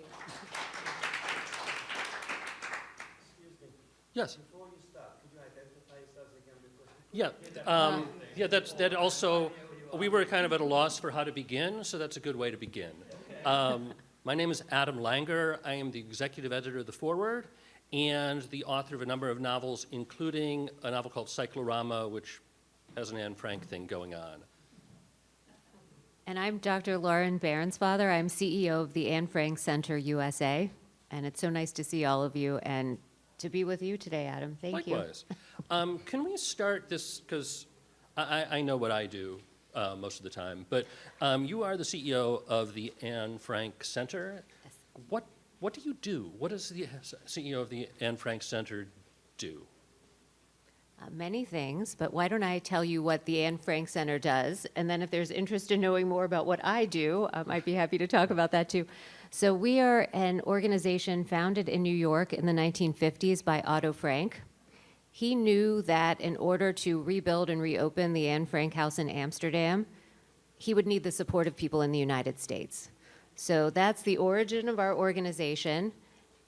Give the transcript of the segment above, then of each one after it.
you. Excuse me. Yes. Before you start, could you identify yourselves again? Yeah, that also, we were kind of at a loss for how to begin, so that's a good way to begin. My name is Adam Langer. I am the executive editor of The Forward and the author of a number of novels, including a novel called Cyclorama, which has an Anne Frank thing going on. And I'm Dr. Lauren Bairnsfeather. I'm CEO of the Anne Frank Center USA. And it's so nice to see all of you and to be with you today, Adam. Thank you. Likewise. Can we start this, because I know what I do most of the time, but you are the CEO of the Anne Frank Center. Yes. What do you do? What does the CEO of the Anne Frank Center do? Many things, but why don't I tell you what the Anne Frank Center does, and then if there's interest in knowing more about what I do, I'd be happy to talk about that too. So we are an organization founded in New York in the 1950s by Otto Frank. He knew that in order to rebuild and reopen the Anne Frank House in Amsterdam, he would need the support of people in the United States. So that's the origin of our organization.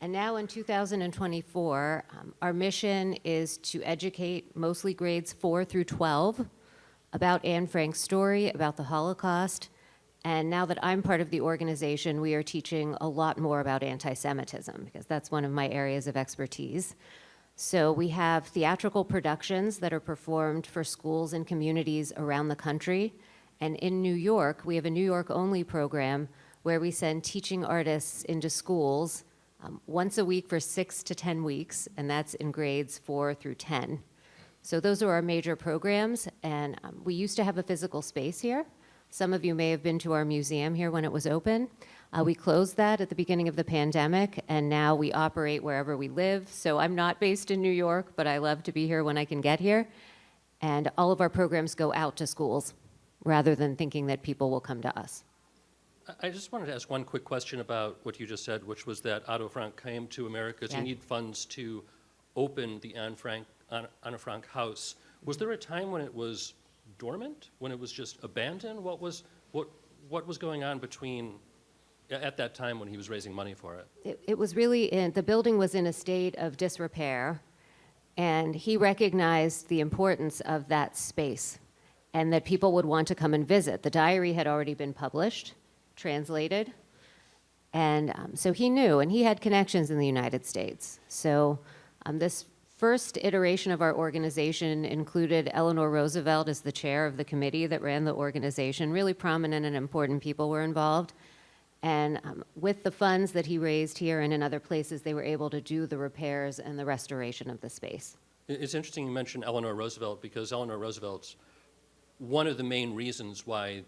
And now in 2024, our mission is to educate mostly grades 4 through 12 about Anne Frank's story, about the Holocaust. And now that I'm part of the organization, we are teaching a lot more about anti-Semitism, because that's one of my areas of expertise. So we have theatrical productions that are performed for schools and communities around the country. And in New York, we have a New York-only program where we send teaching artists into schools once a week for 6 to 10 weeks, and that's in grades 4 through 10. So those are our major programs, and we used to have a physical space here. Some of you may have been to our museum here when it was open. We closed that at the beginning of the pandemic, and now we operate wherever we live. So I'm not based in New York, but I love to be here when I can get here. And all of our programs go out to schools, rather than thinking that people will come to us. I just wanted to ask one quick question about what you just said, which was that Otto Frank came to America because he needed funds to open the Anne Frank House. Was there a time when it was dormant, when it was just abandoned? What was going on between at that time when he was raising money for it? It was really the building was in a state of disrepair, and he recognized the importance of that space and that people would want to come and visit. The diary had already been published, translated, and so he knew, and he had connections in the United States. So this first iteration of our organization included Eleanor Roosevelt as the chair of the committee that ran the organization. Really prominent and important people were involved. And with the funds that he raised here and in other places, they were able to do the repairs and the restoration of the space. It's interesting you mentioned Eleanor Roosevelt, because Eleanor Roosevelt's one of the main reasons why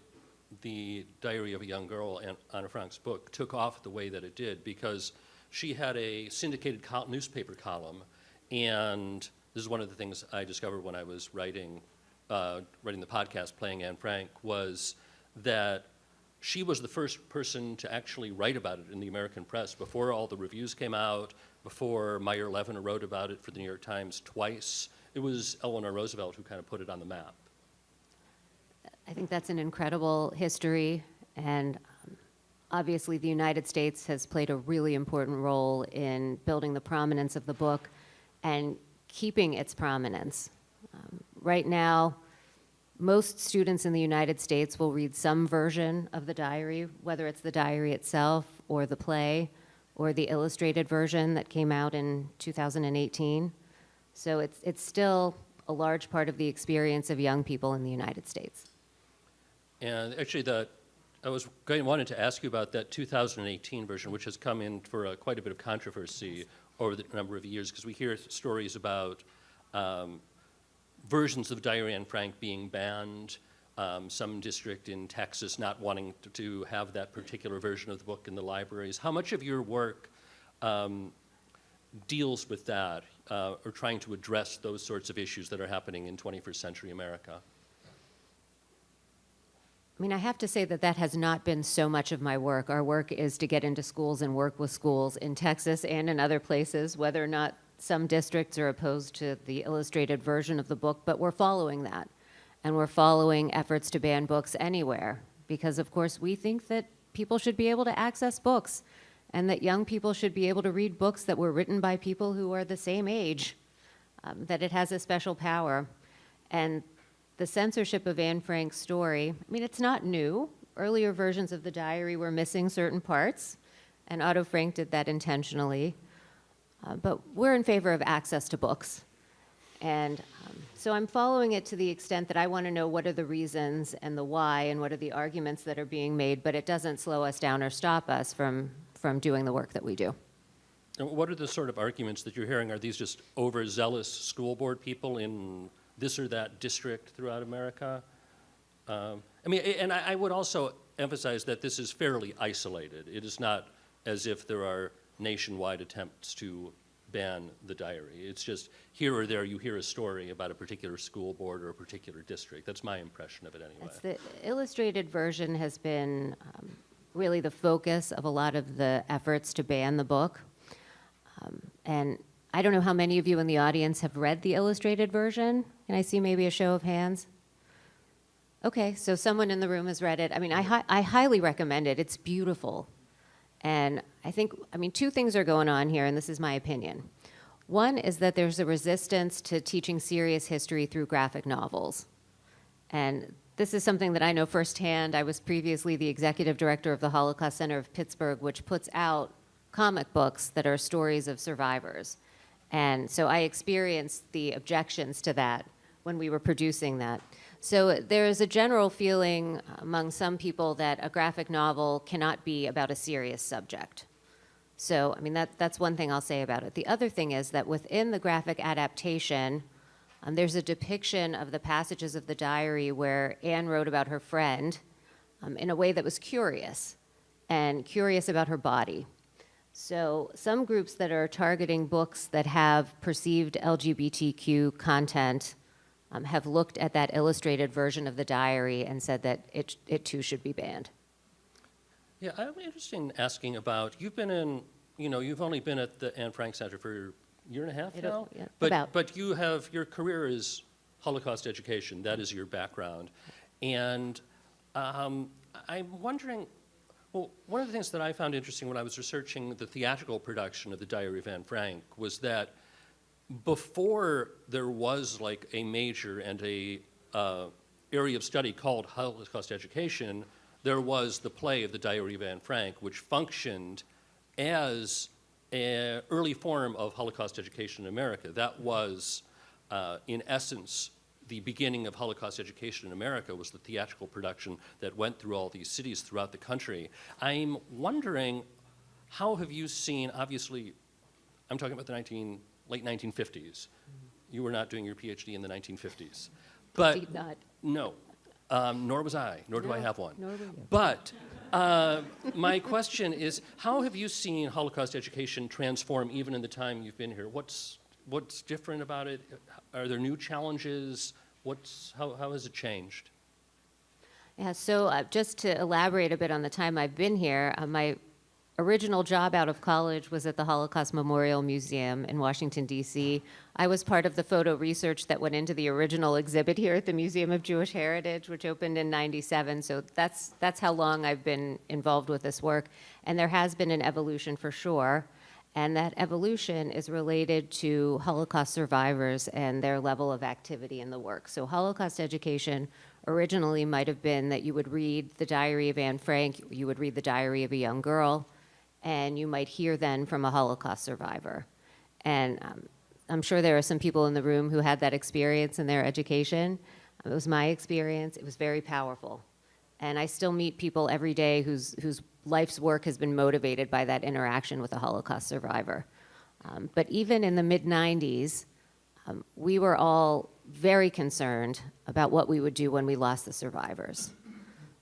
the Diary of a Young Girl, Anne Frank's book, took off the way that it did, because she had a syndicated newspaper column, and this is one of the things I discovered when I was writing the podcast, Playing Anne Frank, was that she was the first person to actually write about it in the American press before all the reviews came out, before Meyer Levin wrote about it for the New York Times twice. It was Eleanor Roosevelt who kind of put it on the map. I think that's an incredible history, and obviously the United States has played a really important role in building the prominence of the book and keeping its prominence. Right now, most students in the United States will read some version of the diary, whether it's the diary itself or the play or the illustrated version that came out in 2018. So it's still a large part of the experience of young people in the United States. And actually, I wanted to ask you about that 2018 version, which has come in for quite a bit of controversy over the number of years, because we hear stories about versions of Diary Anne Frank being banned, some district in Texas not wanting to have that particular version of the book in the libraries. How much of your work deals with that, or trying to address those sorts of issues that are happening in 21st century America? I mean, I have to say that that has not been so much of my work. Our work is to get into schools and work with schools in Texas and in other places, whether or not some districts are opposed to the illustrated version of the book, but we're following that. And we're following efforts to ban books anywhere, because of course we think that people should be able to access books. and that young people should be able to read books that were written by people who are the same age, that it has a special power. And the censorship of Anne Frank's story, I mean, it's not new. Earlier versions of the diary were missing certain parts, and Otto Frank did that intentionally. But we're in favor of access to books. And so I'm following it to the extent that I want to know what are the reasons and the why and what are the arguments that are being made, but it doesn't slow us down or stop us from doing the work that we do. And what are the sort of arguments that you're hearing? Are these just overzealous school board people in this or that district throughout America? I mean, and I would also emphasize that this is fairly isolated. It is not as if there are nationwide attempts to ban the diary. It's just here or there you hear a story about a particular school board or a particular district. That's my impression of it anyway. The illustrated version has been really the focus of a lot of the efforts to ban the book. And I don't know how many of you in the audience have read the illustrated version. Can I see maybe a show of hands? Okay, so someone in the room has read it. I mean, I highly recommend it. It's beautiful. And I think, two things are going on here, and this is my opinion. One is that there's a resistance to teaching serious history through graphic novels. And this is something that I know firsthand. I was previously the executive director of the Holocaust Center of Pittsburgh, which puts out comic books that are stories of survivors. And so I experienced the objections to that when we were producing that. So there is a general feeling among some people that a graphic novel cannot be about a serious subject. So, that's one thing I'll say about it. The other thing is that within the graphic adaptation, there's a depiction of the passages of the diary where Anne wrote about her friend in a way that was curious, and curious about her body. So some groups that are targeting books that have perceived LGBTQ content have looked at that illustrated version of the diary and said that it too should be banned. Yeah, I'm interested in asking about, you've only been at the Anne Frank Center for a year and a half now? Yeah, But your career is Holocaust education, that is your background. And I'm wondering, well, one of the things that I found interesting when I was researching the theatrical production of the Diary of Anne Frank was that before there was like a major and a area of study called Holocaust education, there was the play of the Diary of Anne Frank, which functioned as an early form of Holocaust education in America. That was, in essence, the beginning of Holocaust education in America was the theatrical production that went through all these cities throughout the country. I'm wondering, how have you seen, obviously, I'm talking about the late 1950s. You were not doing your PhD in the 1950s. But Indeed not. no, nor was I, nor do I have one. Nor were you. But my question is, how have you seen Holocaust education transform even in the time you've been here? What's different about it? Are there new challenges? How has it changed? Yeah, so just to elaborate a bit on the time I've been here, my original job out of college was at the Holocaust Memorial Museum in Washington, D.C. I was part of the photo research that went into the original exhibit here at the Museum of Jewish Heritage, which opened in '97. So that's how long I've been involved with this work. And there has been an evolution for sure. And that evolution is related to Holocaust survivors and their level of activity in the work. So Holocaust education originally might have been that you would read the Diary of Anne Frank, you would read the Diary of a Young Girl, and you might hear then from a Holocaust survivor. And I'm sure there are some people in the room who had that experience in their education. It was my experience. It was very powerful. And I still meet people every day whose life's work has been motivated by that interaction with a Holocaust survivor. But even in the mid-'90s, we were all very concerned about what we would do when we lost the survivors.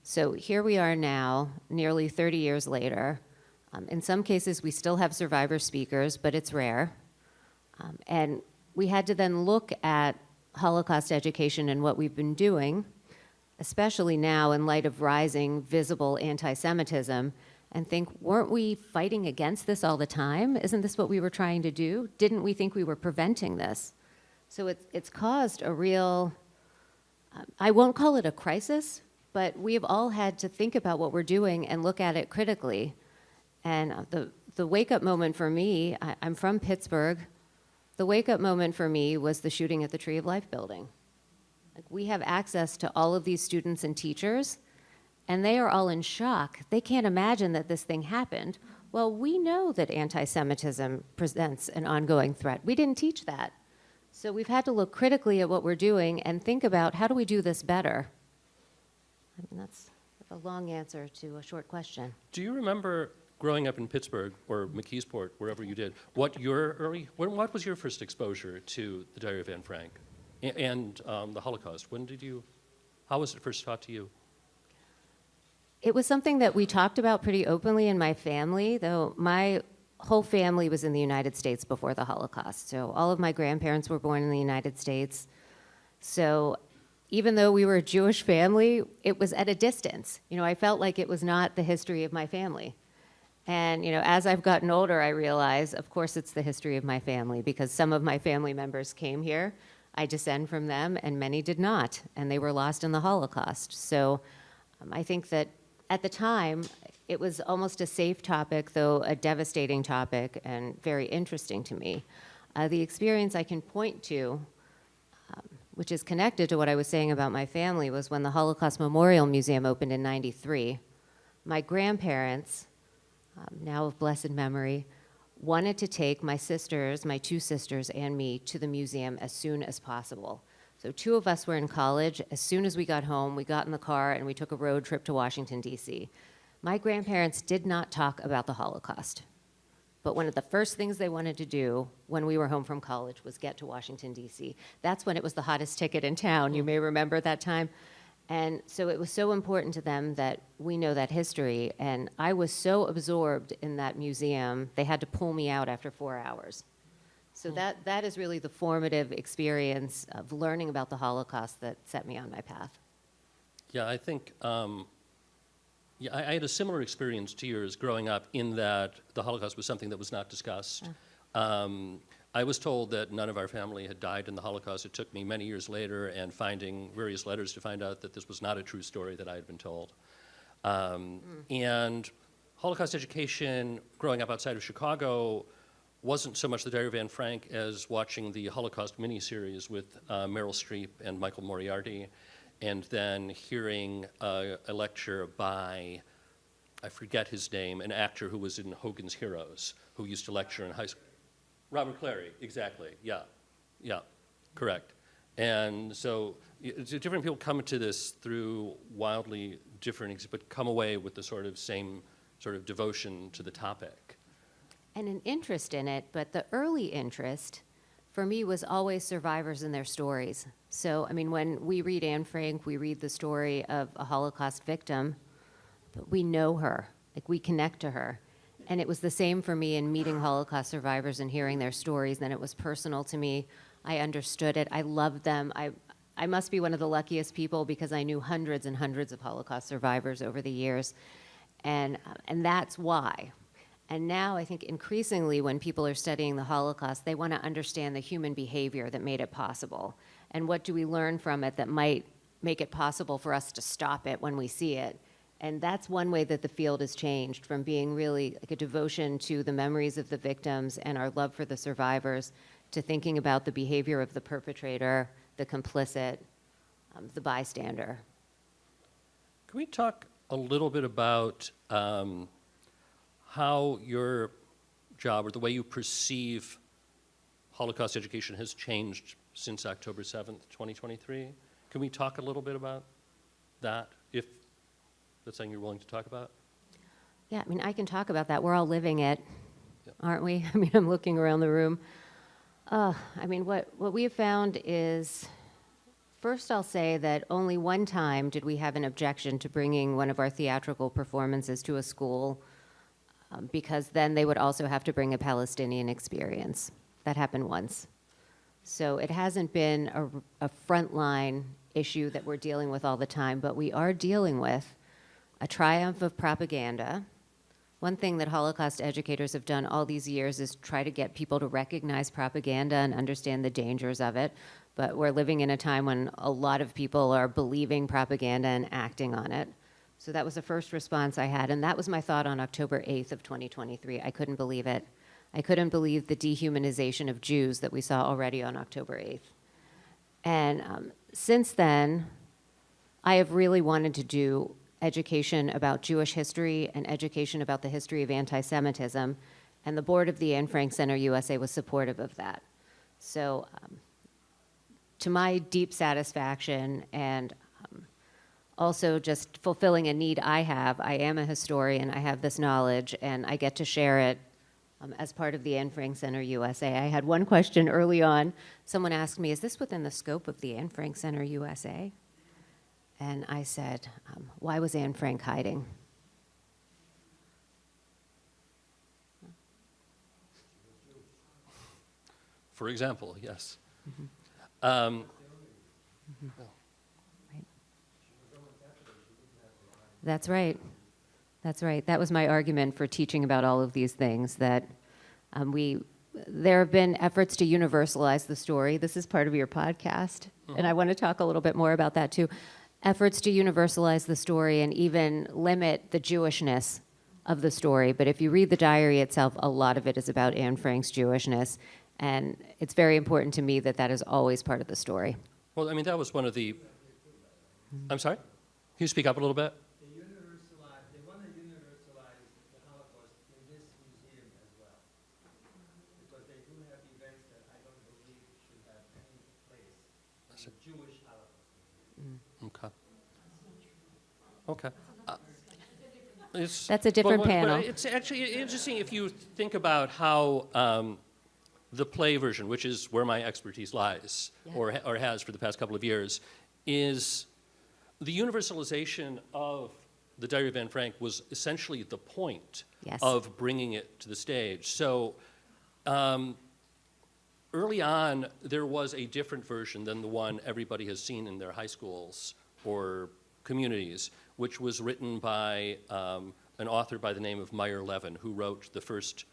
So here we are now, nearly 30 years later. In some cases, we still have survivor speakers, but it's rare. And we had to then look at Holocaust education and what we've been doing, especially now in light of rising visible anti-Semitism, and think, weren't we fighting against this all the time? Isn't this what we were trying to do? Didn't we think we were preventing this? So it's caused a real, I won't call it a crisis, but we have all had to think about what we're doing and look at it critically. And the the wake-up moment for me, I'm from Pittsburgh. The wake-up moment for me was the shooting at the Tree of Life building. Like, we have access to all of these students and teachers, and they are all in shock. They can't imagine that this thing happened. Well, we know that anti-Semitism presents an ongoing threat. We didn't teach that. So we've had to look critically at what we're doing and think about, how do we do this better? I mean, that's a long answer to a short question. Do you remember growing up in Pittsburgh or McKeesport, wherever you did, what was your first exposure to the Diary of Anne Frank and the Holocaust? How was it first taught to you? It was something that we talked about pretty openly in my family, though my whole family was in the United States before the Holocaust. So all of my grandparents were born in the United States. So even though we were a Jewish family, it was at a distance. You know, I felt like it was not the history of my family. And, you know, as I've gotten older, I realize, of course, it's the history of my family, because some of my family members came here. I descend from them, and many did not, and they were lost in the Holocaust. So I think that at the time, it was almost a safe topic, though a devastating topic, and very interesting to me. The experience I can point to, which is connected to what I was saying about my family, was when the Holocaust Memorial Museum opened in '93. My grandparents, now of blessed memory, wanted to take my sisters, my two sisters, and me to the museum as soon as possible. So two of us were in college. As soon as we got home, we got in the car and we took a road trip to Washington, D.C. My grandparents did not talk about the Holocaust, but one of the first things they wanted to do when we were home from college was get to Washington, D.C. That's when it was the hottest ticket in town. You may remember that time. And so it was so important to them that we know that history. And I was so absorbed in that museum, they had to pull me out after 4 hours. So that is really the formative experience of learning about the Holocaust that set me on my path. Yeah, I think I had a similar experience to yours growing up, in that the Holocaust was something that was not discussed. I was told that none of our family had died in the Holocaust. It took me many years later and finding various letters to find out that this was not a true story that I had been told. And Holocaust education growing up outside of Chicago wasn't so much the Diary of Anne Frank as watching the Holocaust miniseries with Meryl Streep and Michael Moriarty, and then hearing a lecture by, I forget his name, an actor who was in Hogan's Heroes, who used to lecture in high school. Robert Clary, exactly, yeah, correct. And so different people come to this through wildly different, but come away with the same sort of devotion to the topic. And an interest in it, but the early interest for me was always survivors and their stories. So, I mean, when we read Anne Frank, we read the story of a Holocaust victim, but we know her, like we connect to her. And it was the same for me in meeting Holocaust survivors and hearing their stories. Then it was personal to me. I understood it. I loved them. I must be one of the luckiest people, because I knew hundreds and hundreds of Holocaust survivors over the years. And that's why. And now I think increasingly when people are studying the Holocaust, they want to understand the human behavior that made it possible. And what do we learn from it that might make it possible for us to stop it when we see it? And that's one way that the field has changed, from being really like a devotion to the memories of the victims and our love for the survivors, to thinking about the behavior of the perpetrator, the complicit, the bystander. Can we talk a little bit about how your job, or the way you perceive Holocaust education, has changed since October 7th, 2023? Can we talk a little bit about that, if that's something you're willing to talk about? Yeah, I mean, I can talk about that. We're all living it, aren't we? I mean, I'm looking around the room. I mean, what we have found is, first I'll say that only one time did we have an objection to bringing one of our theatrical performances to a school, because then they would also have to bring a Palestinian experience. That happened once. So it hasn't been a frontline issue that we're dealing with all the time, but we are dealing with a triumph of propaganda. One thing that Holocaust educators have done all these years is try to get people to recognize propaganda and understand the dangers of it. But we're living in a time when a lot of people are believing propaganda and acting on it. So that was the first response I had, and that was my thought on October 8th of 2023. I couldn't believe it. I couldn't believe the dehumanization of Jews that we saw already on October 8th. And since then, I have really wanted to do education about Jewish history and education about the history of anti-Semitism, and the board of the Anne Frank Center USA was supportive of that. So to my deep satisfaction and also just fulfilling a need I have, I am a historian, I have this knowledge, and I get to share it as part of the Anne Frank Center USA. I had one question early on. Someone asked me, is this within the scope of the Anne Frank Center USA? And I said, why was Anne Frank hiding? For example, yes. That's right. That's right. That was my argument for teaching about all of these things, that there have been efforts to universalize the story. This is part of your podcast, and I want to talk a little bit more about that too. Efforts to universalize the story and even limit the Jewishness of the story. But if you read the diary itself, a lot of it is about Anne Frank's Jewishness, and it's very important to me that that is always part of the story. Well, I mean, that was one of the... I'm sorry? Can you speak up a little bit? They want to universalize the Holocaust in this museum as well. Because they do have events that I don't believe should have any place in the Jewish Holocaust. Okay. That's a different panel. It's actually interesting if you think about how the play version, which is where my expertise lies, or has for the past couple of years, is the universalization of the Diary of Anne Frank was essentially the point of bringing it to the stage. So early on, there was a different version than the one everybody has seen in their high schools or communities, which was written by an author by the name of Meyer Levin, who wrote the first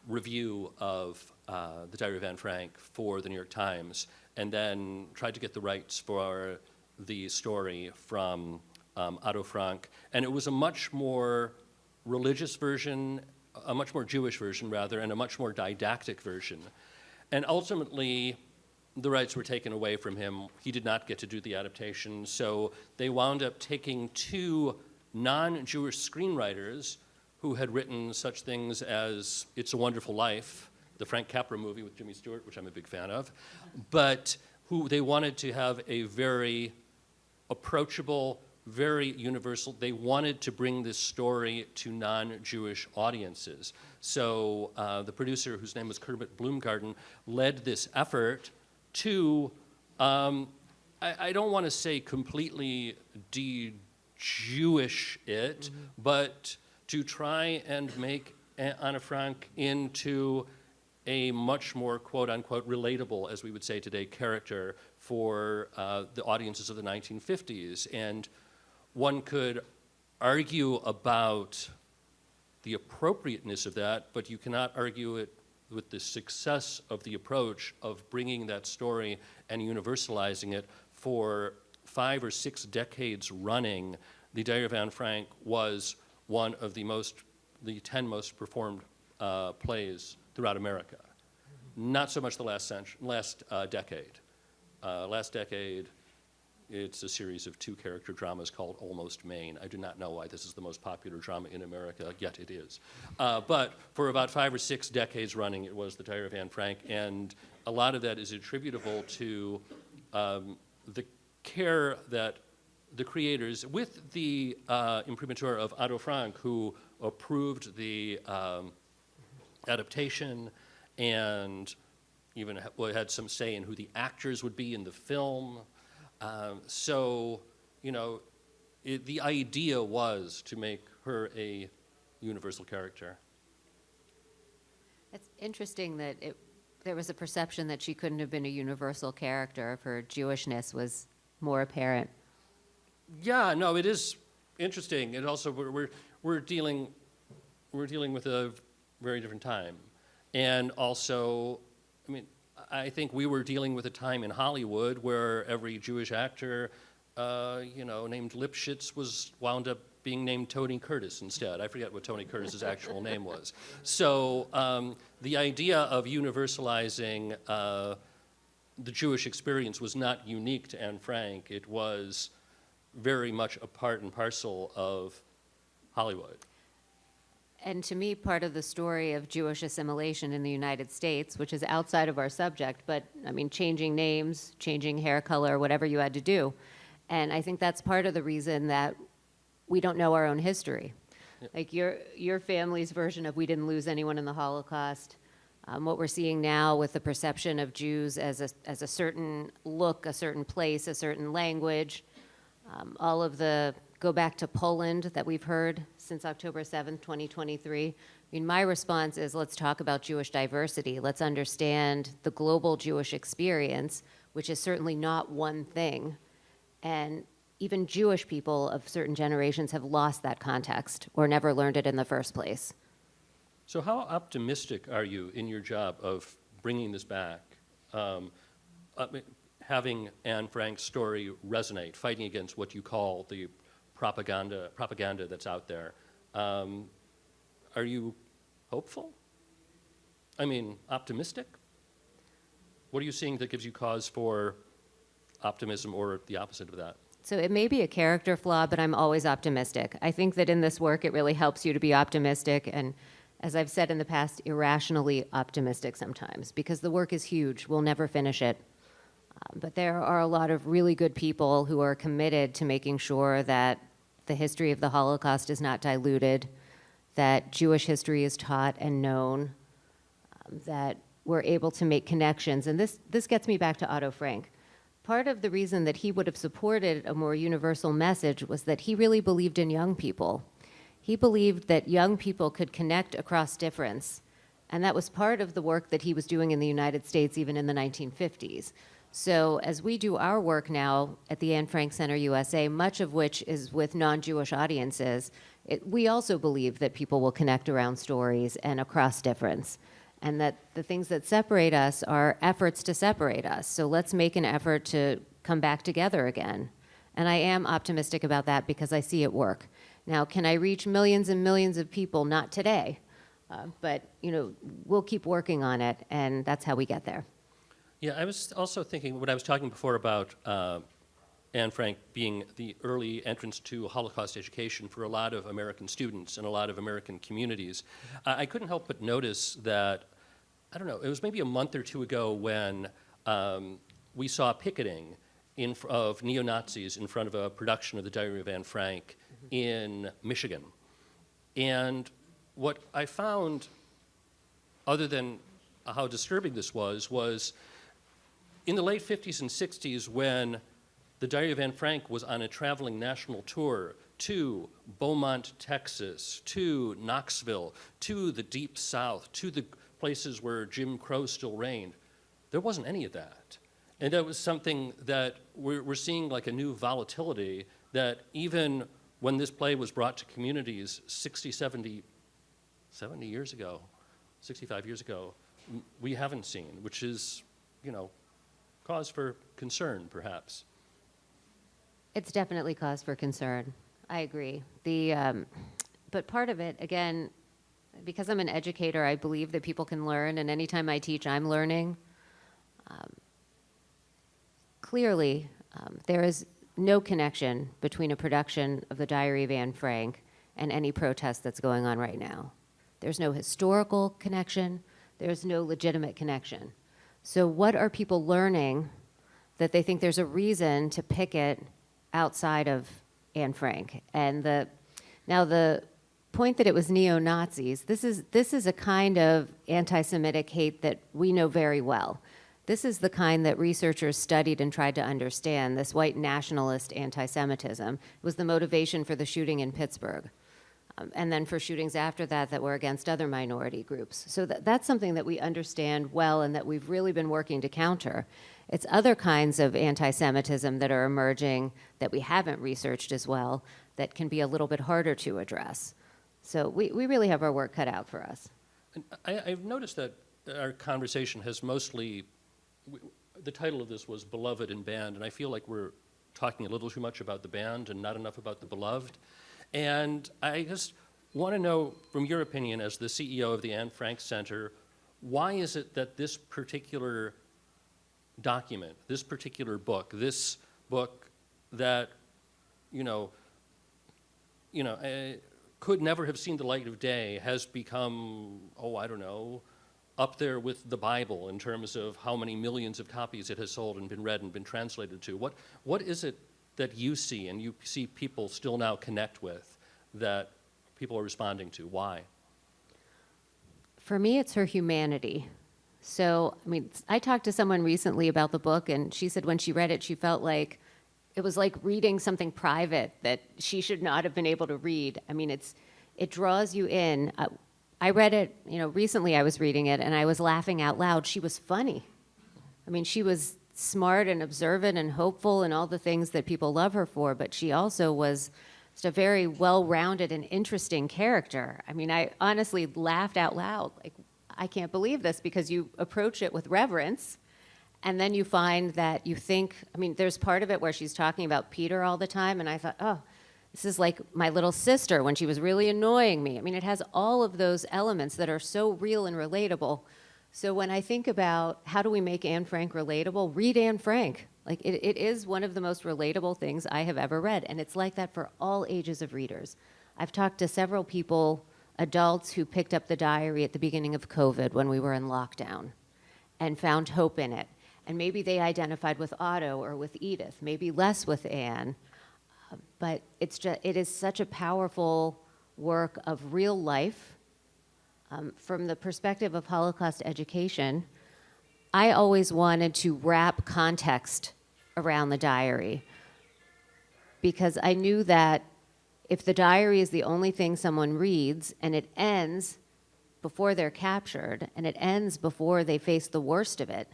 review of the Diary of Anne Frank for the New York Times, and then tried to get the rights for the story from Otto Frank. And it was a much more religious version, a much more Jewish version, rather, and a much more didactic version. And ultimately, the rights were taken away from him. He did not get to do the adaptation, so they wound up taking two non-Jewish screenwriters who had written such things as It's a Wonderful Life, the Frank Capra movie with Jimmy Stewart, which I'm a big fan of, but who they wanted to have a very approachable, very universal, they wanted to bring this story to non-Jewish audiences. So the producer, whose name was Kermit Bloomgarden, led this effort to, I don't want to say completely de-Jewish it, but to try and make Anne Frank into a much more quote-unquote relatable, as we would say today, character for the audiences of the 1950s. And one could argue about the appropriateness of that, but you cannot argue it with the success of the approach of bringing that story and universalizing it. For 5 or 6 decades running, the Diary of Anne Frank was one of the 10 most performed plays throughout America. Not so much the last decade. Last decade, it's a series of 2-character dramas called Almost Maine. I do not know why this is the most popular drama in America, yet it is. But for about 5 or 6 decades running, it was the Diary of Anne Frank, and a lot of that is attributable to the care that the creators, with the imprimatur of Otto Frank, who approved the adaptation and even had some say in who the actors would be in the film. So, you know, the idea was to make her a universal character. It's interesting that there was a perception that she couldn't have been a universal character if her Jewishness was more apparent. Yeah, no, it is interesting. And also, we're dealing with a very different time. And also, I mean, I think we were dealing with a time in Hollywood where every Jewish actor, named Lipschitz wound up being named Tony Curtis instead. I forget what Tony Curtis's actual name was. So the idea of universalizing the Jewish experience was not unique to Anne Frank. It was very much a part and parcel of Hollywood. And to me, part of the story of Jewish assimilation in the United States, which is outside of our subject, but I mean, changing names, changing hair color, whatever you had to do. And I think that's part of the reason that we don't know our own history. Yep. Like your family's version of we didn't lose anyone in the Holocaust. What we're seeing now with the perception of Jews as a certain look, a certain place, a certain language, all of the go back to Poland that we've heard since October 7th, 2023. I mean, my response is let's talk about Jewish diversity. Let's understand the global Jewish experience, which is certainly not one thing. And even Jewish people of certain generations have lost that context or never learned it in the first place. So how optimistic are you in your job of bringing this back, having Anne Frank's story resonate, fighting against what you call the propaganda that's out there? Are you hopeful? I mean, optimistic? What are you seeing that gives you cause for optimism or the opposite of that? So it may be a character flaw, but I'm always optimistic. I think that in this work, it really helps you to be optimistic and, as I've said in the past, irrationally optimistic sometimes, because the work is huge. We'll never finish it. But there are a lot of really good people who are committed to making sure that the history of the Holocaust is not diluted, that Jewish history is taught and known, that we're able to make connections. And this gets me back to Otto Frank. Part of the reason that he would have supported a more universal message was that he really believed in young people. He believed that young people could connect across difference. And that was part of the work that he was doing in the United States even in the 1950s. So as we do our work now at the Anne Frank Center USA, much of which is with non-Jewish audiences, we also believe that people will connect around stories and across difference, and that the things that separate us are efforts to separate us. So let's make an effort to come back together again. And I am optimistic about that because I see it work. Now, can I reach millions and millions of people? Not today, but we'll keep working on it, and that's how we get there. Yeah, I was also thinking, when I was talking before about Anne Frank being the early entrance to Holocaust education for a lot of American students and a lot of American communities, I couldn't help but notice that, I don't know, it was maybe a month or two ago when we saw picketing of neo-Nazis in front of a production of The Diary of Anne Frank in Michigan. And what I found, other than how disturbing this was in the late 50s and 60s when The Diary of Anne Frank was on a traveling national tour to Beaumont, Texas, to Knoxville, to the Deep South, to the places where Jim Crow still reigned, there wasn't any of that. And that was something that we're seeing, like a new volatility that even when this play was brought to communities 70 years ago, 65 years ago, we haven't seen, which is, cause for concern, perhaps. It's definitely cause for concern. I agree. But part of it, again, because I'm an educator, I believe that people can learn, and anytime I teach, I'm learning. Clearly, there is no connection between a production of The Diary of Anne Frank and any protest that's going on right now. There's no historical connection. There's no legitimate connection. So what are people learning that they think there's a reason to picket outside of Anne Frank? And now the point that it was neo-Nazis, this is a kind of anti-Semitic hate that we know very well. This is the kind that researchers studied and tried to understand, this white nationalist anti-Semitism. It was the motivation for the shooting in Pittsburgh. And then for shootings after that were against other minority groups. So that's something that we understand well and that we've really been working to counter. It's other kinds of anti-Semitism that are emerging that we haven't researched as well that can be a little bit harder to address. So we really have our work cut out for us. And I've noticed that our conversation has mostly, the title of this was Beloved and Banned, and I feel like we're talking a little too much about the banned and not enough about the beloved. And I just want to know, from your opinion as the CEO of the Anne Frank Center, why is it that this particular document, this particular book, this book that, you know, could never have seen the light of day has become, I don't know, up there with the Bible in terms of how many millions of copies it has sold and been read and been translated to? What is it that you see and you see people still now connect with that people are responding to? Why? For me, it's her humanity. So, I mean, I talked to someone recently about the book, and she said when she read it, she felt like it was like reading something private that she should not have been able to read. I mean, it draws you in. I read it, recently I was reading it, and I was laughing out loud. She was funny. I mean, she was smart and observant and hopeful and all the things that people love her for, but she also was just a very well-rounded and interesting character. I mean, I honestly laughed out loud, like, I can't believe this, because you approach it with reverence, and then you find that you think, I mean, there's part of it where she's talking about Peter all the time, and I thought, oh, this is like my little sister when she was really annoying me. I mean, it has all of those elements that are so real and relatable. So when I think about how do we make Anne Frank relatable, read Anne Frank. Like, it is one of the most relatable things I have ever read, and it's like that for all ages of readers. I've talked to several people, adults who picked up the diary at the beginning of COVID when we were in lockdown and found hope in it. And maybe they identified with Otto or with Edith, maybe less with Anne. But it is such a powerful work of real life. From the perspective of Holocaust education, I always wanted to wrap context around the diary, because I knew that if the diary is the only thing someone reads and it ends before they're captured and it ends before they face the worst of it,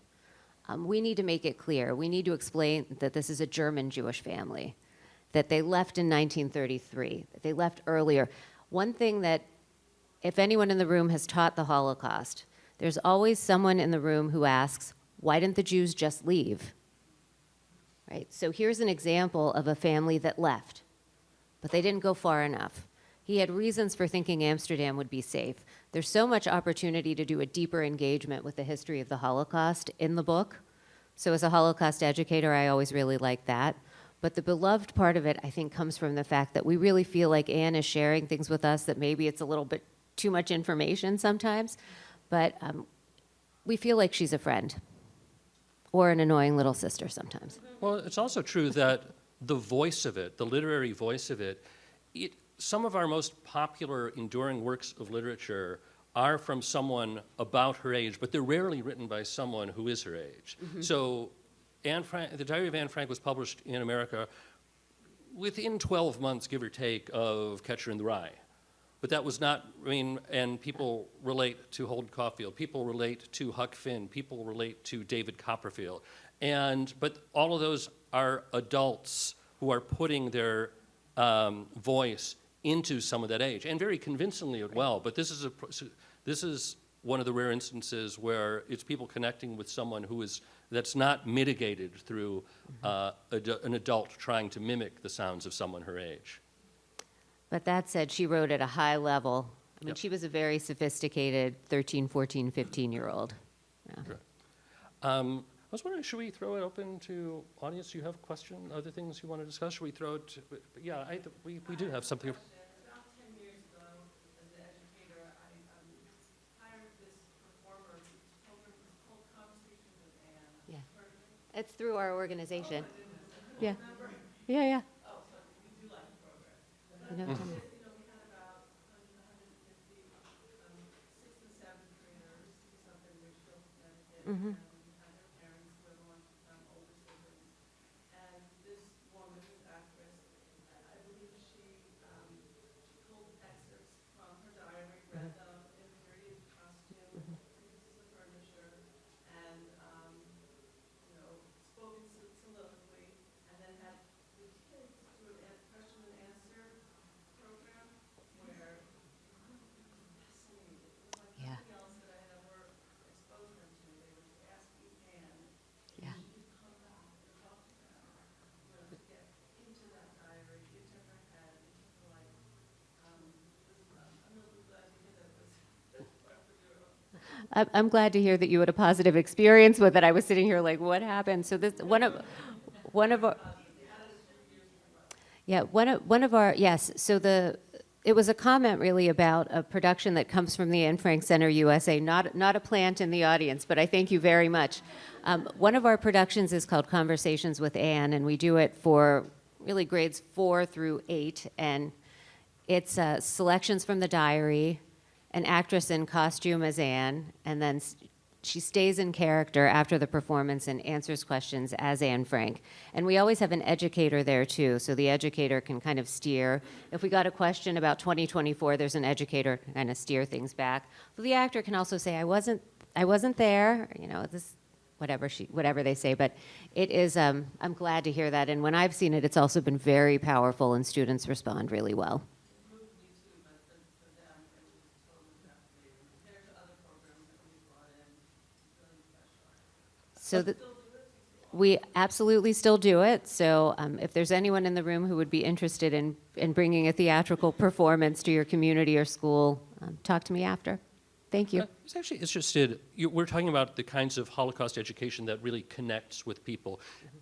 we need to make it clear. We need to explain that this is a German Jewish family, that they left in 1933, that they left earlier. One thing that, if anyone in the room has taught the Holocaust, there's always someone in the room who asks, why didn't the Jews just leave? Right? So here's an example of a family that left, but they didn't go far enough. He had reasons for thinking Amsterdam would be safe. There's so much opportunity to do a deeper engagement with the history of the Holocaust in the book. So as a Holocaust educator, I always really like that. But the beloved part of it, I think, comes from the fact that we really feel like Anne is sharing things with us that maybe it's a little bit too much information sometimes, but we feel like she's a friend or an annoying little sister sometimes. Well, it's also true that the voice of it, the literary voice of it, some of our most popular enduring works of literature are from someone about her age, but they're rarely written by someone who is her age. Mm-hmm. So the Diary of Anne Frank was published in America within 12 months, give or take, of Catcher in the Rye. But that was not, and people relate to Holden Caulfield, people relate to Huck Finn, people relate to David Copperfield. But all of those are adults who are putting their voice into some of that age, and very convincingly as well. But this is one of the rare instances where it's people connecting with someone that's not mitigated through an adult trying to mimic the sounds of someone her age. But that said, she wrote at a high level. I mean, Yep. she was a very sophisticated 13, 14, 15-year-old. Yeah. Sure. I was wondering, should we throw it open to audience? Do you have questions, other things you want to discuss? Should we throw it? Yeah, we do have something. About 10 years ago, as an educator, I hired this performer who told her this whole conversation with Anne. Yeah. It's through our organization. Yeah. Remember? Yeah. Oh, so we do like the program. You know, tell me. We had about 150 6th and 7th graders, it's up in Ridgefield, Connecticut, Mhm. and we had their parents who are the ones who become older siblings. And this woman, this actress, I believe she pulled excerpts from her diary, read them in period costume, pieces of furniture, and spoke in soliloquy, and then had the kids do a question and answer program where it was fascinating. It was like Yeah. nothing else that I had ever exposed them to. They would just ask I'm glad to hear that you had a positive experience with it. I was sitting here like, what happened? So this one of our yeah one of our yes. So it was a comment really about a production that comes from the Anne Frank Center USA. Not a plant in the audience, but I thank you very much. One of our productions is called Conversations with Anne, and we do it for really grades 4 through 8, and it's selections from the diary, an actress in costume as Anne, and then she stays in character after the performance and answers questions as Anne Frank. And we always have an educator there too, so the educator can kind of steer. If we got a question about 2024, there's an educator to kind of steer things back. But the actor can also say, I wasn't there, you know, this, whatever they say. But it is, I'm glad to hear that. And when I've seen it, it's also been very powerful, and students respond really well. So we absolutely still do it. So if there's anyone in the room who would be interested in bringing a theatrical performance to your community or school, talk to me after. Thank you. I was actually interested, we're talking about the kinds of Holocaust education that really connects with people.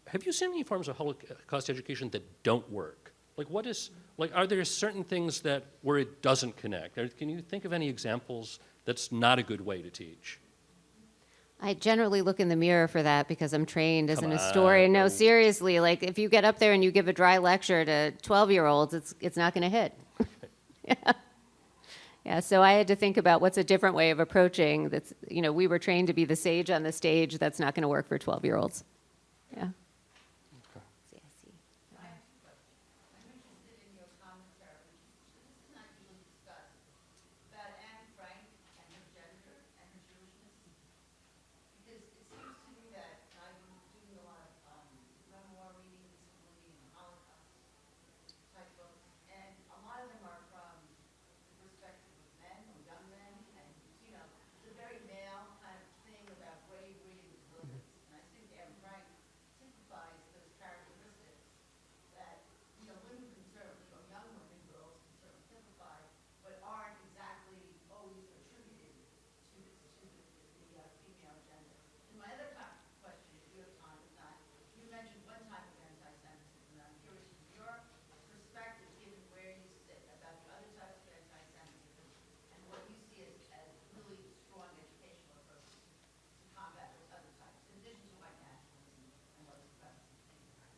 Have you seen any forms of Holocaust education that don't work? Are there certain things where it doesn't connect? Can you think of any examples that's not a good way to teach? I generally look in the mirror for that because I'm trained as Come an historian. on. No, seriously, like if you get up there and you give a dry lecture to 12-year-olds, it's not going to hit. Yeah. Yeah, so I had to think about what's a different way of approaching that's, you know, we were trained to be the sage on the stage. That's not going to work for 12-year-olds. Yeah.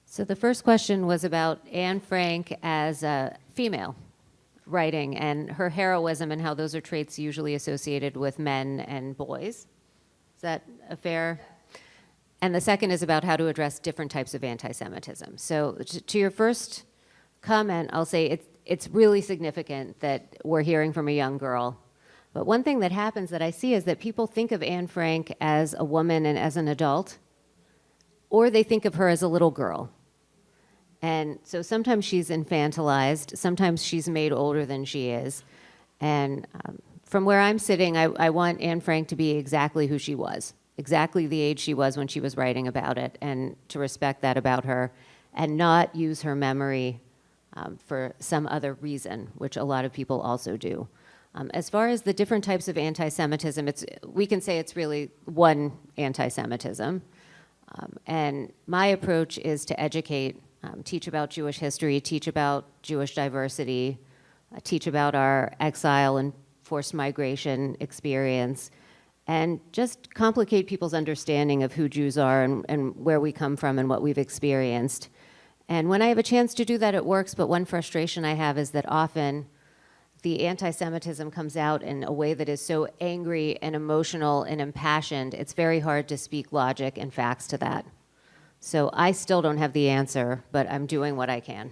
So the first question was about Anne Frank as a female writing and her heroism and how those are traits usually associated with men and boys. Is that a fair? And the second is about how to address different types of anti-Semitism. So to your first comment, I'll say it's really significant that we're hearing from a young girl. But one thing that happens that I see is that people think of Anne Frank as a woman and as an adult, or they think of her as a little girl. And so sometimes she's infantilized, sometimes she's made older than she is. And from where I'm sitting, I want Anne Frank to be exactly who she was, exactly the age she was when she was writing about it, and to respect that about her, and not use her memory for some other reason, which a lot of people also do. As far as the different types of anti-Semitism, we can say it's really one anti-Semitism. And my approach is to educate, teach about Jewish history, teach about Jewish diversity, teach about our exile and forced migration experience, and just complicate people's understanding of who Jews are and where we come from and what we've experienced. And when I have a chance to do that, it works, but one frustration I have is that often the anti-Semitism comes out in a way that is so angry and emotional and impassioned, it's very hard to speak logic and facts to that. So I still don't have the answer, but I'm doing what I can.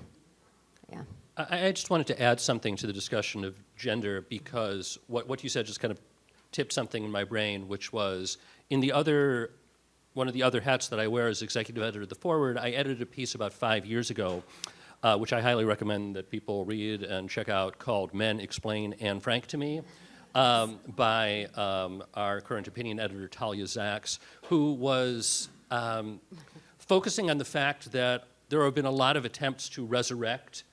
Yeah. I just wanted to add something to the discussion of gender, because what you said just kind of tipped something in my brain, which was one of the other hats that I wear as executive editor of The Forward. I edited a piece about 5 years ago, which I highly recommend that people read and check out, called Men Explain Anne Frank to Me, by our current opinion editor, Talia Zaks, who was focusing on the fact that there have been a lot of attempts to resurrect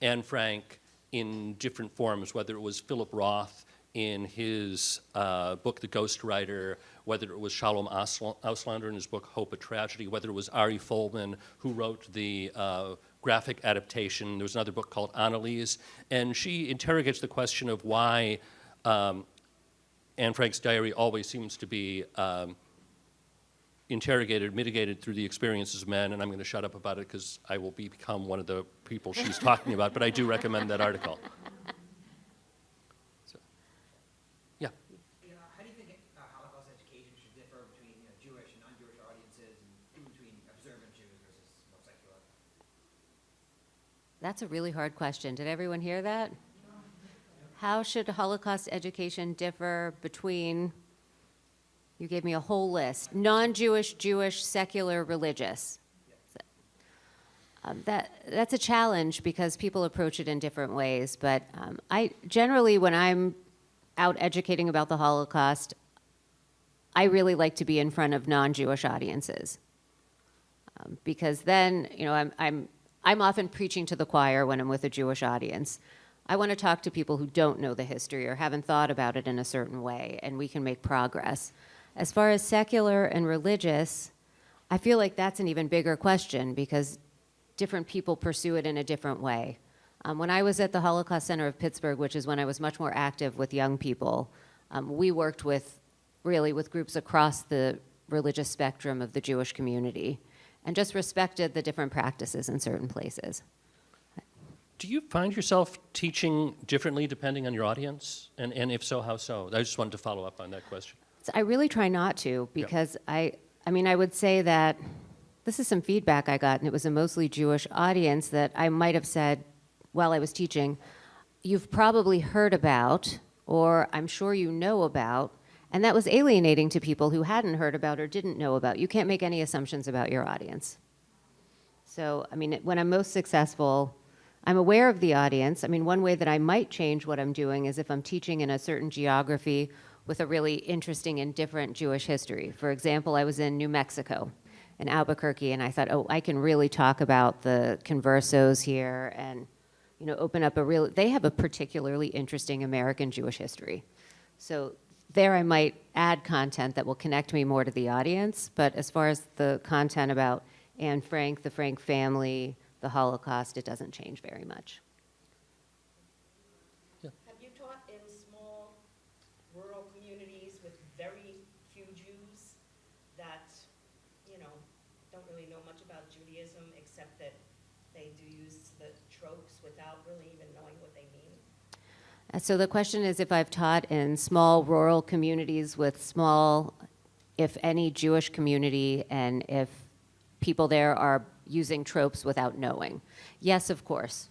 Anne Frank in different forms, whether it was Philip Roth in his book, The Ghostwriter, whether it was Shalom Auslander in his book, Hope, a Tragedy, whether it was Ari Folman, who wrote the graphic adaptation. There was another book called Annalise, and she interrogates the question of why Anne Frank's diary always seems to be interrogated, mitigated through the experiences of men, and I'm going to shut up about it because I will become one of the people she's talking about, but I do recommend that article. So, yeah. How do you think Holocaust education should differ between Jewish and non-Jewish audiences, and between observant Jews versus more secular? That's a really hard question. Did everyone hear that? How should Holocaust education differ between, you gave me a whole list, non-Jewish, Jewish, secular, religious? That's a challenge because people approach it in different ways, but I generally, when I'm out educating about the Holocaust, I really like to be in front of non-Jewish audiences. Because then, I'm often preaching to the choir when I'm with a Jewish audience. I want to talk to people who don't know the history or haven't thought about it in a certain way, and we can make progress. As far as secular and religious, I feel like that's an even bigger question because different people pursue it in a different way. When I was at the Holocaust Center of Pittsburgh, which is when I was much more active with young people, we worked with groups across the religious spectrum of the Jewish community and just respected the different practices in certain places. Do you find yourself teaching differently depending on your audience? And if so, how so? I just wanted to follow up on that question. So I really try not to because I would say that this is some feedback I got, and it was a mostly Jewish audience that I might have said while I was teaching, you've probably heard about, or I'm sure you know about, and that was alienating to people who hadn't heard about or didn't know about. You can't make any assumptions about your audience. So, when I'm most successful, I'm aware of the audience. One way that I might change what I'm doing is if I'm teaching in a certain geography with a really interesting and different Jewish history. For example, I was in New Mexico, in Albuquerque, and I thought, I can really talk about the conversos here and, open up they have a particularly interesting American Jewish history. So there I might add content that will connect me more to the audience, but as far as the content about Anne Frank, the Frank family, the Holocaust, it doesn't change very much. Have you taught in small rural communities with very few Jews that, don't really know much about Judaism except that they do use the tropes without really even knowing what they mean? So the question is if I've taught in small rural communities with small, if any, Jewish community, and if people there are using tropes without knowing. Yes, of course,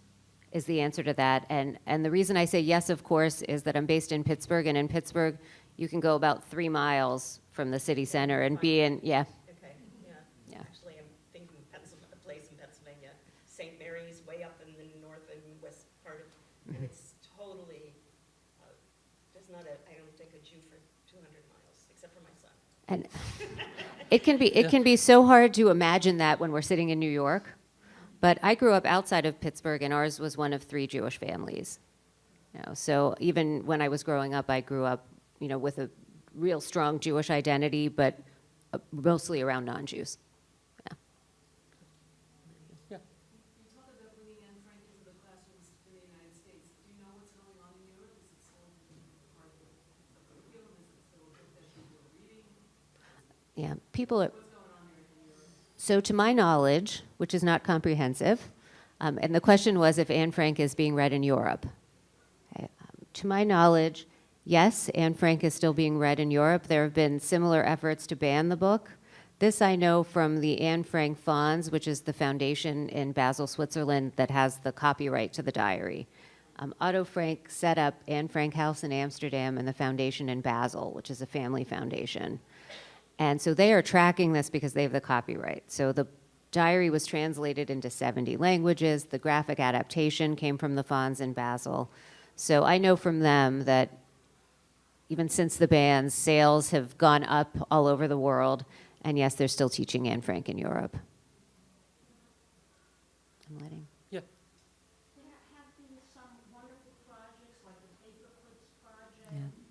is the answer to that. And the reason I say yes, of course, is that I'm based in Pittsburgh, and in Pittsburgh, you can go about 3 miles from the city center and be in, Okay, yeah. Yeah. Actually, I'm thinking a place in Pennsylvania, St. Mary's, way up in the north and west part of, and it's totally, there's not I don't think, a Jew for 200 miles, except for my son. And it can be so hard to imagine that when we're sitting in New York. But I grew up outside of Pittsburgh, and ours was one of 3 Jewish families. So even when I was growing up, I grew up, with a real strong Jewish identity, but mostly around non-Jews. Yeah. Yeah. You talk about bringing Anne Frank into the classrooms in the United States. Do you know what's going on in Europe? Is it still part of the curriculum? Is it still a book that people are reading? Yeah, people are. What's going on here in Europe? So to my knowledge, which is not comprehensive, and the question was if Anne Frank is being read in Europe. Okay, to my knowledge, yes, Anne Frank is still being read in Europe. There have been similar efforts to ban the book. This I know from the Anne Frank Fonds, which is the foundation in Basel, Switzerland, that has the copyright to the diary. Otto Frank set up Anne Frank House in Amsterdam and the foundation in Basel, which is a family foundation. And so they are tracking this because they have the copyright. So the diary was translated into 70 languages. The graphic adaptation came from the Fonds in Basel. So I know from them that even since the ban, sales have gone up all over the world. And yes, they're still teaching Anne Frank in Europe. I'm letting. Yeah. There have been some wonderful projects like the Paperclips project. Yeah.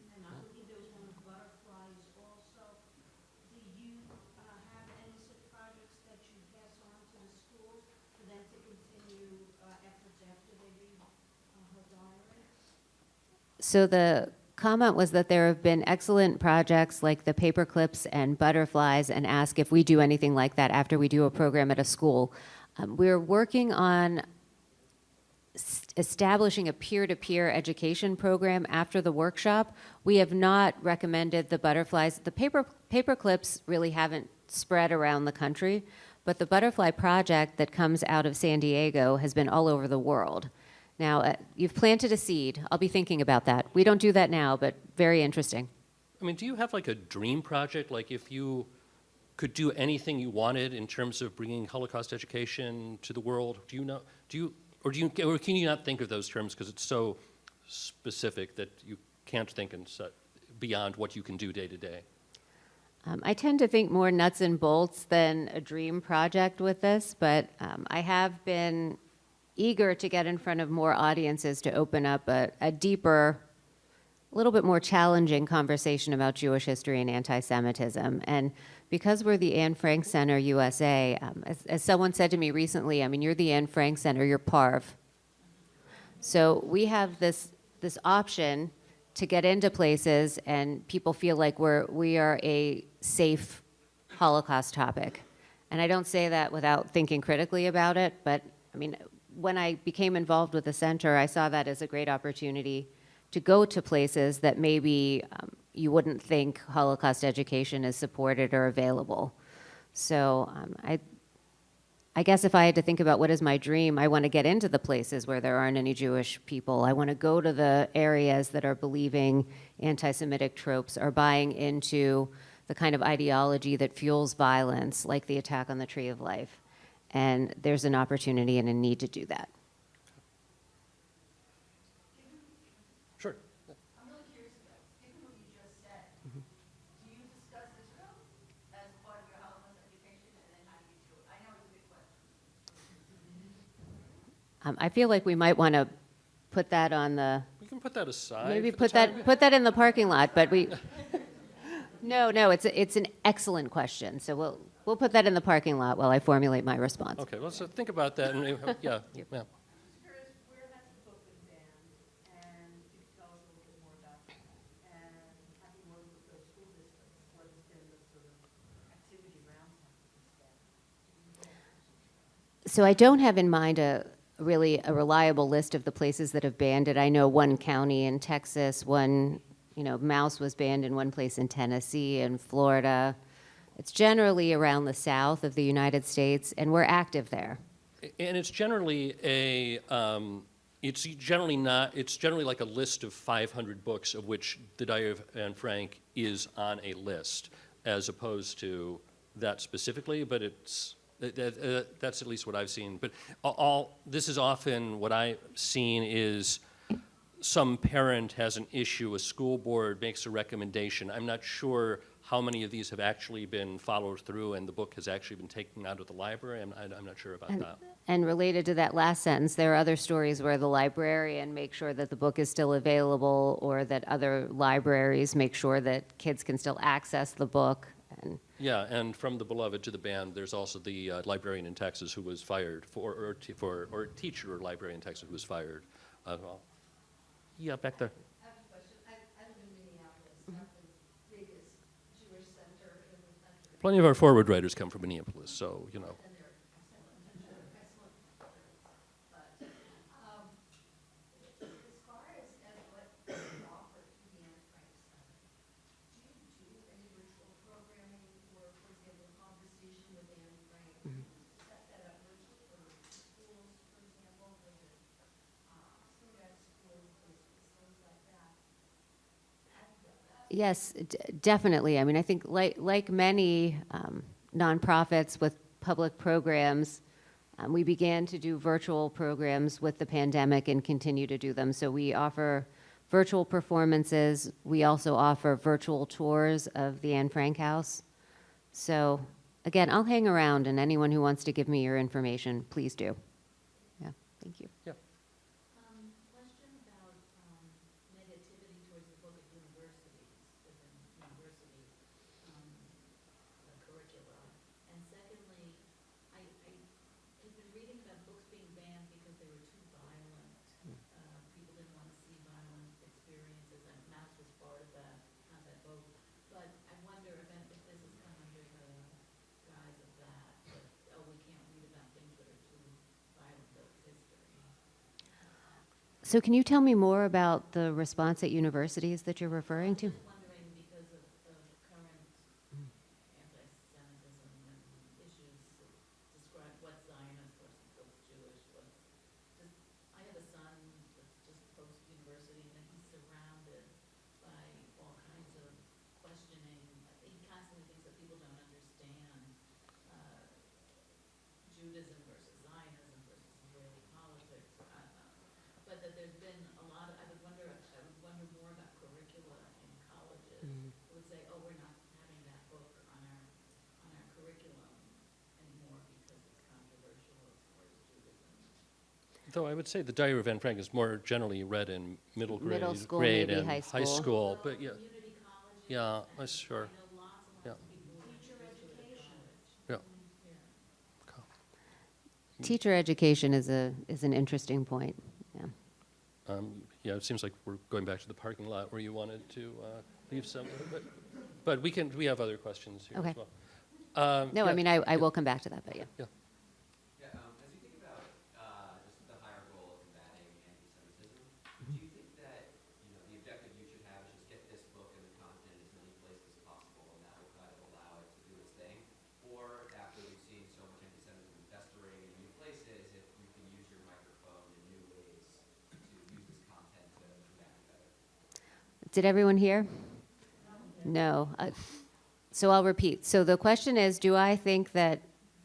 So the comment was that there have been excellent projects like the paper clips and butterflies, and ask if we do anything like that after we do a program at a school. We're working on establishing a peer-to-peer education program after the workshop. We have not recommended the butterflies. The paper clips really haven't spread around the country, but the butterfly project that comes out of San Diego has been all over the world. Now, you've planted a seed. I'll be thinking about that. We don't do that now, but very interesting. I mean, do you have like a dream project? Like if you could do anything you wanted in terms of bringing Holocaust education to the world, do you know, or can you not think of those terms because it's so specific that you can't think beyond what you can do day to day? I tend to think more nuts and bolts than a dream project with this, but I have been eager to get in front of more audiences to open up a deeper, a little bit more challenging conversation about Jewish history and anti-Semitism. And because we're the Anne Frank Center USA, as someone said to me recently, I mean, you're the Anne Frank Center, you're PARV. So we have this option to get into places and people feel like we are a safe Holocaust topic. And I don't say that without thinking critically about it, but I mean, when I became involved with the center, I saw that as a great opportunity to go to places that maybe you wouldn't think Holocaust education is supported or available. So I guess if I had to think about what is my dream, I want to get into the places where there aren't any Jewish people. I want to go to the areas that are believing anti-Semitic tropes or buying into the kind of ideology that fuels violence, like the attack on the Tree of Life. And there's an opportunity and a need to do that. Sure. I'm really curious about, given what you just said, do you discuss Israel as part of your Holocaust education, and then how do you do it? I know it's a big question. I feel like we might want to put that on the, We can put that aside. maybe for the time put that in the parking lot, but we, no, it's an excellent question. So we'll put that in the parking lot while I formulate my response. Okay, well, so think about that, and yeah. Curious, where has the book been banned, and if you could tell us a little bit more about that, and have you worked with those school districts, what has been the sort of activity around that? So I don't have in mind really a reliable list of the places that have banned it. I know one county in Texas, mouse was banned in one place in Tennessee and Florida. It's generally around the south of the United States, and we're active there. And it's generally it's generally like a list of 500 books of which the Diary of Anne Frank is on a list, as opposed to that specifically, but that's at least what I've seen. But this is often what I've seen is some parent has an issue, a school board makes a recommendation. I'm not sure how many of these have actually been followed through and the book has actually been taken out of the library. I'm not sure about that. And related to that last sentence, there are other stories where the librarian makes sure that the book is still available, or that other libraries make sure that kids can still access the book. And Yeah, and from the beloved to the banned, there's also the librarian in Texas who was fired or teacher or librarian in Texas who was fired. Yeah, back there. I have a question. I live in Minneapolis, not the biggest Jewish center in the country. Plenty of our forward writers come from Minneapolis, so, you know. And they're excellent, excellent. But as far as what you offer to the Anne Frank Center, do you do any virtual programming or, for example, conversation with Anne Frank? Set that up virtually for schools, for example, with student schools, things like that? Have you done that? yes, definitely. I mean, I think like many nonprofits with public programs, we began to do virtual programs with the pandemic and continue to do them. So we offer virtual performances. We also offer virtual tours of the Anne Frank House. So again, I'll hang around, and anyone who wants to give me your information, please do. Yeah, thank you. Yeah. Question about negativity towards the book at universities, within university curricula. And secondly, I've been reading about books being banned because they were too violent. People didn't want to see violent experiences. So can you tell me more about the response at universities that you're referring to? I'm wondering, because of current anti-Semitism and issues that describe what's Zionist versus what's Jewish, I have a son that's just post-university, and he's surrounded by all kinds of questioning. He constantly thinks that people don't understand Judaism versus Zionism versus Israeli politics. But that there's been a lot of, I would wonder more about curricula in colleges. Who would say, oh, we're not having that book on our curriculum anymore because it's controversial as far as Judaism. Though I would say the Diary of Anne Frank is more generally read in middle grade, Middle school, grade maybe and high school. but yeah, Community colleges. yeah, that's sure. I know lots and Yeah. lots of people who Teacher are graduate education. Yeah. Yeah. Teacher education is an interesting point. Yeah. Yeah, it seems like we're going back to the parking lot where you wanted to leave some, but we have other questions here Okay. as well. No, I yeah, mean, I will come back to that, but yeah. yeah. Yeah, as you think about just the higher goal of combating anti-Semitism, do you think that the objective you should have is just get this book and the content in as many places as possible, and that will kind of allow it to do its thing? Or after we've seen so much anti-Semitism festering in new places, if you can use your microphone in new ways to use this content to combat it better? Did everyone hear? No. So I'll repeat. So the question is, do I think that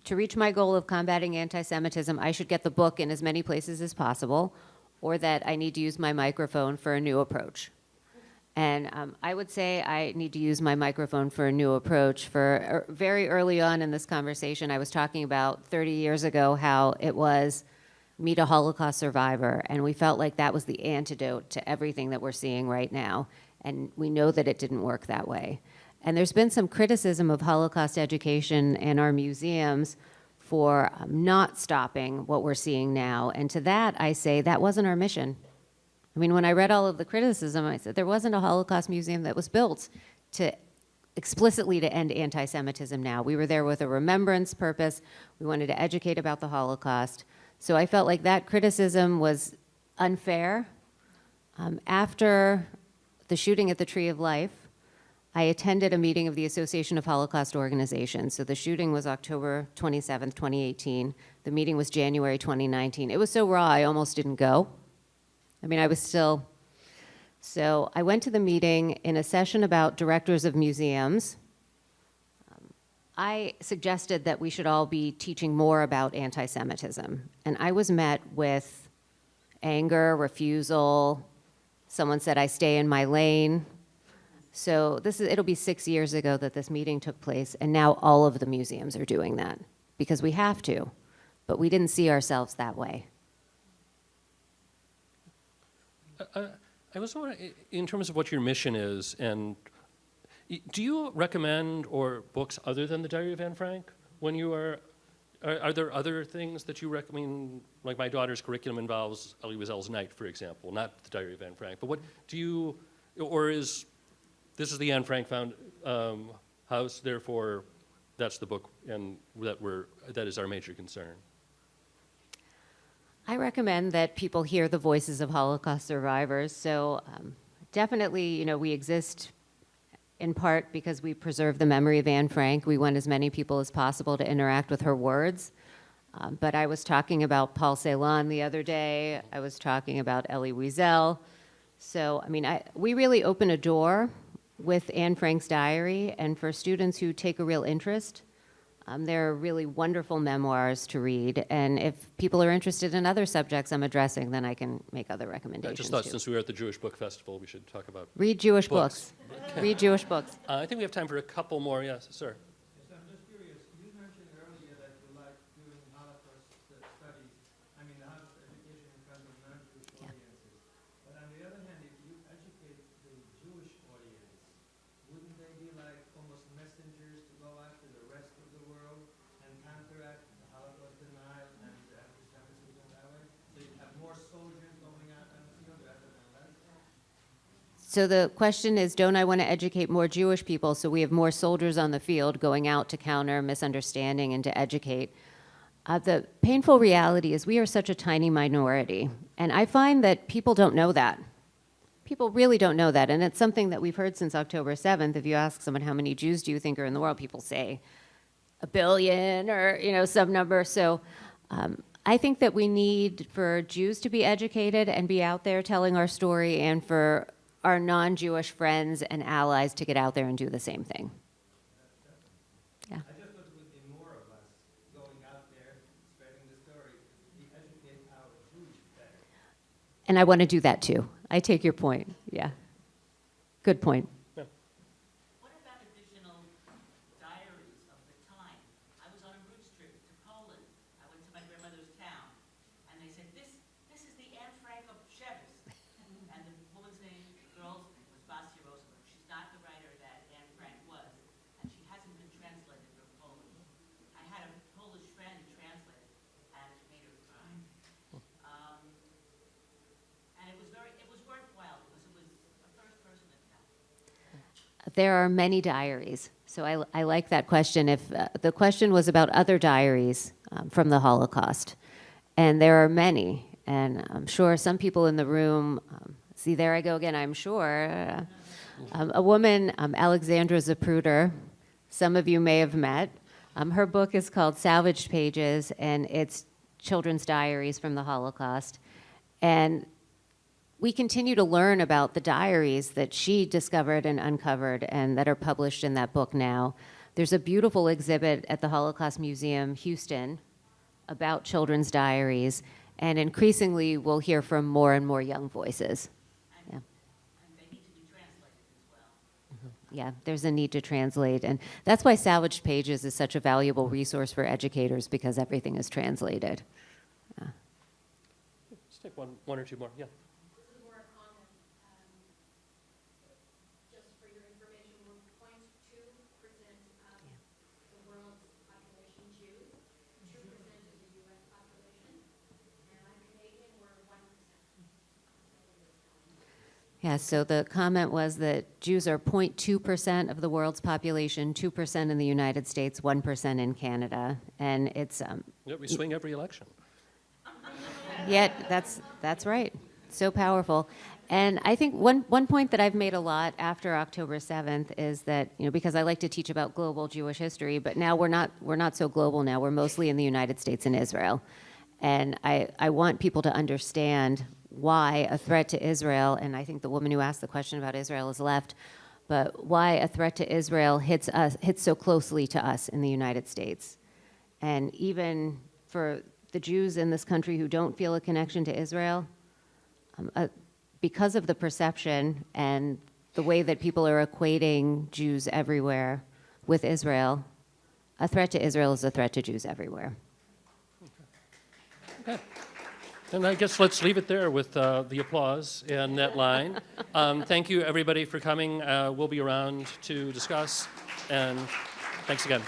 to reach my goal of combating anti-Semitism, I should get the book in as many places as possible, or that I need to use my microphone for a new approach? And I would say I need to use my microphone for a new approach. For very early on in this conversation, I was talking about 30 years ago how it was meet a Holocaust survivor, and we felt like that was the antidote to everything that we're seeing right now. And we know that it didn't work that way. And there's been some criticism of Holocaust education and our museums for not stopping what we're seeing now. And to that, I say that wasn't our mission. I mean, when I read all of the criticism, I said there wasn't a Holocaust museum that was built to explicitly to end anti-Semitism now. We were there with a remembrance purpose. We wanted to educate about the Holocaust. So I felt like that criticism was unfair. After the shooting at the Tree of Life, I attended a meeting of the Association of Holocaust Organizations. So the shooting was October 27th, 2018. The meeting was January 2019. It was so raw, I almost didn't go. I mean, I was still... So I went to the meeting in a session about directors of museums. I suggested that we should all be teaching more about anti-Semitism. And I was met with anger, refusal. Someone said I stay in my lane. So it'll be 6 years ago that this meeting took place, and now all of the museums are doing that because we have to, but we didn't see ourselves that way. I was wondering, in terms of what your mission is, and do you recommend or books other than the Diary of Anne Frank when you are there other things that you recommend? Like my daughter's curriculum involves Elie Wiesel's Night, for example, not the Diary of Anne Frank. But what do you, or is this is the Anne Frank house, therefore that's the book, and that is our major concern? I recommend that people hear the voices of Holocaust survivors. So definitely, we exist in part because we preserve the memory of Anne Frank. We want as many people as possible to interact with her words. But I was talking about Paul Celan the other day. I was talking about Elie Wiesel. So, I mean, we really open a door with Anne Frank's diary, and for students who take a real interest, they're really wonderful memoirs to read. And if people are interested in other subjects I'm addressing, then I can make other I recommendations just thought too. since we were at the Jewish Book Festival, we should talk about Read Jewish books. Read Jewish books. I think we have time for a couple more. Yes, sir. Yes, I'm just curious, you mentioned earlier that you like doing Holocaust studies, Holocaust education in front of non-Jewish audiences. But on the other hand, if you educate the Jewish audience, wouldn't they be like almost messengers to go after the rest of the world and counteract the Holocaust denial and the anti-Semitism that way? So you have more soldiers going out on the field rather than less? So the question is, don't I want to educate more Jewish people so we have more soldiers on the field going out to counter misunderstanding and to educate? The painful reality is we are such a tiny minority, and I find that people don't know that. People really don't know that, and it's something that we've heard since October 7th. If you ask someone how many Jews do you think are in the world, people say 1 billion or some number. So I think that we need for Jews to be educated and be out there telling our story, and for our non-Jewish friends and allies to get out there and do the same thing. Yeah. I just thought it would be more of us going out there, spreading the story, we educate our Jews better. And I want to do that too. I take your point. Yeah. Good point. What about additional diaries of the time? I was on a roots trip to Poland. I went to my grandmother's town, and they said, this is the Anne Frank of Chevis. And the woman's name, the girl's name was Basia Rosenberg. She's not the writer that Anne Frank was, and she hasn't been translated from Polish. I had a Polish friend translate it, and it made her cry. And it was worthwhile because it was a first person account. There are many diaries. So I like that question. If the question was about other diaries from the Holocaust, and there are many, and I'm sure some people in the room, see, there I go again, I'm sure. A woman, Alexandra Zapruder, some of you may have met. Her book is called Salvaged Pages, and it's children's diaries from the Holocaust. And we continue to learn about the diaries that she discovered and uncovered and that are published in that book now. There's a beautiful exhibit at the Holocaust Museum, Houston, about children's diaries, and increasingly we'll hear from more and more young voices. Yeah. And they need to be translated as well. Yeah, there's a need to translate, and that's why Salvaged Pages is such a valuable resource for educators, because everything is translated. Let's take one or two more. Yeah. This is more a comment. Just for your information, we're 0.2% of the world's population Jews, 2% of the U.S. population, and I'm Canadian, we're 1%. Yeah, so the comment was that Jews are 0.2% of the world's population, 2% in the United States, 1% in Canada, and it's Yeah, we swing every election. yet that's right, so powerful. And I think one point that I've made a lot after October 7th is that, because I like to teach about global Jewish history, but now we're not so global now. We're mostly in the United States and Israel. And I want people to understand why a threat to Israel, and I think the woman who asked the question about Israel is left, but why a threat to Israel hits so closely to us in the United States. And even for the Jews in this country who don't feel a connection to Israel, because of the perception and the way that people are equating Jews everywhere with Israel, a threat to Israel is a threat to Jews everywhere. Okay. And I guess let's leave it there with the applause and that line. Thank you, everybody, for coming. We'll be around to discuss, and thanks again.